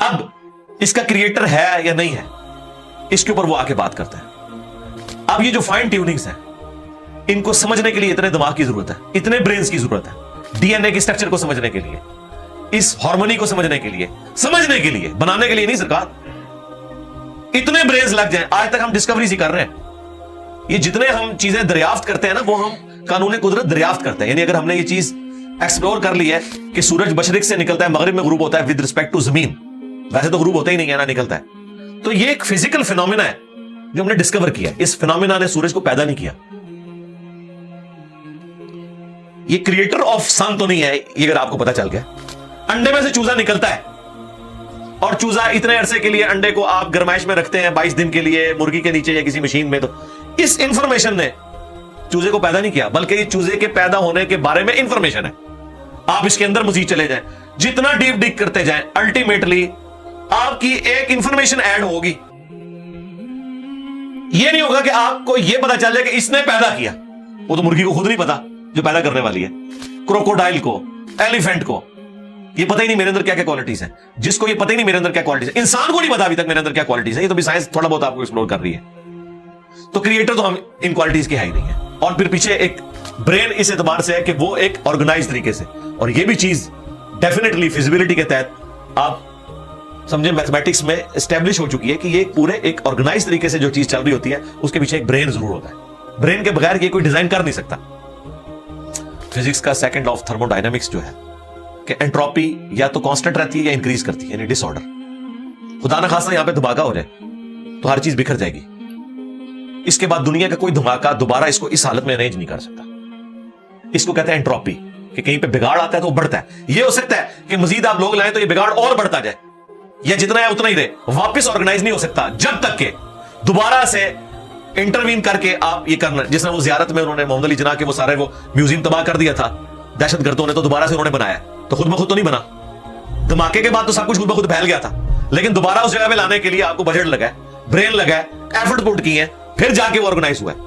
अब इसका क्रिएटर है या नहीं है, इसके ऊपर वो आके बात करता है। अब ये जो फाइन ट्यूनिंग्स है, इनको समझने के लिए इतने दिमाग की जरूरत है, इतने ब्रेन्स की जरूरत है, डीएनए के स्ट्रक्चर को समझने के लिए, इस हार्मोनी को समझने के लिए, बनाने के लिए नहीं सरकार, इतने ब्रेन्स लग जाए। आज तक हम डिस्कवरी ही कर रहे हैं। ये जितने हम चीजें दरियाफ्त करते हैं ना, वो हम कानून कुदरत दरियाफ्त करते हैं। यानी अगर हमने ये चीज एक्सप्लोर कर ली है कि सूरज मशरिक से निकलता है, मगरिब में गुरूब होता है विद रिस्पेक्ट टू जमीन, वैसे तो गुरूब होता ही नहीं है ना, निकलता है। तो ये एक फिजिकल फिनोमिना है जो हमने डिस्कवर किया। इस फिनोमिना ने सूरज को पैदा नहीं किया, ये क्रिएटर ऑफ सन तो नहीं है। ये अगर आपको पता चल गया, अंडे में से चूजा निकलता है और चूजा इतने अरसे के लिए अंडे को आप गरमाइश में रखते हैं 22 दिन के लिए मुर्गी के नीचे या किसी मशीन में, तो इस इंफॉर्मेशन ने चूजे को पैदा नहीं किया, बल्कि ये चूजे के पैदा होने के बारे में इंफॉर्मेशन है। आप इसके अंदर मजीद चले जाएं, जितना डीप डिग करते जाएं, अल्टीमेटली आपकी एक इंफॉर्मेशन ऐड होगी। ये नहीं होगा कि आपको यह पता चल जाए कि इसने पैदा किया, वो तो मुर्गी को खुद नहीं पता जो पैदा करने वाली है, क्रोकोडाइल को, एलिफेंट को ये पता ही नहीं मेरे अंदर क्या क्या क्वालिटीज है, जिसको ये पता ही नहीं मेरे अंदर क्या क्वालिटीज है, इंसान को नहीं पता अभी तक मेरे अंदर क्या क्वालिटीज है। ये तो भी साइंस थोड़ा बहुत आपको एक्सप्लोर कर रही है। तो क्रिएटर तो हम इन क्वालिटीज के है ही नहीं है। और फिर पीछे एक ब्रेन इस एतबार से है कि वो एक ऑर्गेनाइज तरीके से, और ये भी चीज डेफिनेटली फिजिबिलिटी के तहत आप समझे मैथमेटिक्स में एस्टेब्लिश हो चुकी है कि ये पूरे एक ऑर्गेनाइज तरीके से जो चीज चल रही होती है उसके पीछे एक ब्रेन जरूर होता है। ब्रेन के बगैर ये कोई डिजाइन कर नहीं सकता। फिजिक्स का सेकंड लॉ ऑफ थर्मोडायनामिक्स जो है कि एंट्रोपी या तो कांस्टेंट रहती है या इंक्रीज करती है, यानी डिसऑर्डर। खुदा ना खासा यहां पे धमाका हो जाए तो हर चीज बिखर जाएगी। इसके बाद दुनिया का कोई धमाका दोबारा इसको इस हालत में अरेंज नहीं कर सकता। इसको कहते हैं एंट्रोपी, कि कहीं पे बिगाड़ आता है तो बढ़ता है। यह हो सकता है कि मजीद आप लोग लाएं तो ये बिगाड़ और बढ़ता जाए, या जितना है उतना ही रहे, वापस ऑर्गेनाइज नहीं हो सकता जब तक के दोबारा से इंटरवीन करके आप ये करना। जिस तरह वो जियारत में उन्होंने मोहम्मद अली जिन्ना के वो सारे वो म्यूजियम तबाह कर दिया था दहशतगर्दों ने, तो दोबारा से उन्होंने बनाया, तो खुद ब खुद तो नहीं बना। धमाके के बाद तो सब कुछ खुद ब खुद फैल गया था, लेकिन दोबारा उस जगह पे लाने के लिए आपको बजट लगा, ब्रेन लगा, एफर्ट पुट किए, फिर जाके वो ऑर्गेनाइज हुआ है।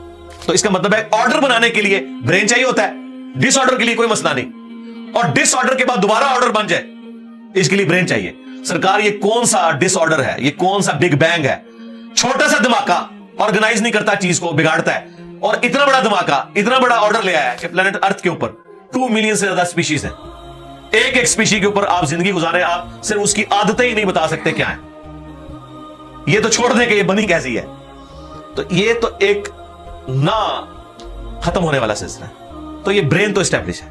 तो इसका मतलब है ऑर्डर बनाने के लिए ब्रेन चाहिए होता है, डिसऑर्डर के लिए कोई मसला नहीं, और डिसऑर्डर के बाद दोबारा ऑर्डर बन जाए इसके लिए ब्रेन चाहिए। सरकार ये कौन सा डिसऑर्डर है, ये कौन सा बिग बैंग है? छोटा सा धमाका ऑर्गेनाइज नहीं करता, चीज को बिगाड़ता है, और इतना बड़ा धमाका, इतना बड़ा ऑर्डर ले आया है कि प्लेनेट अर्थ के ऊपर 2 मिलियन से ज्यादा स्पीशीज है। एक एक स्पीशी के ऊपर आप जिंदगी गुजारे, आप सिर्फ उसकी आदतें ही नहीं बता सकते क्या है। ये तो छोड़ दें कि ये बनी कैसी है। तो ये तो एक ना खत्म होने वाला सिलसिला है। तो ये ब्रेन तो एस्टैब्लिश है।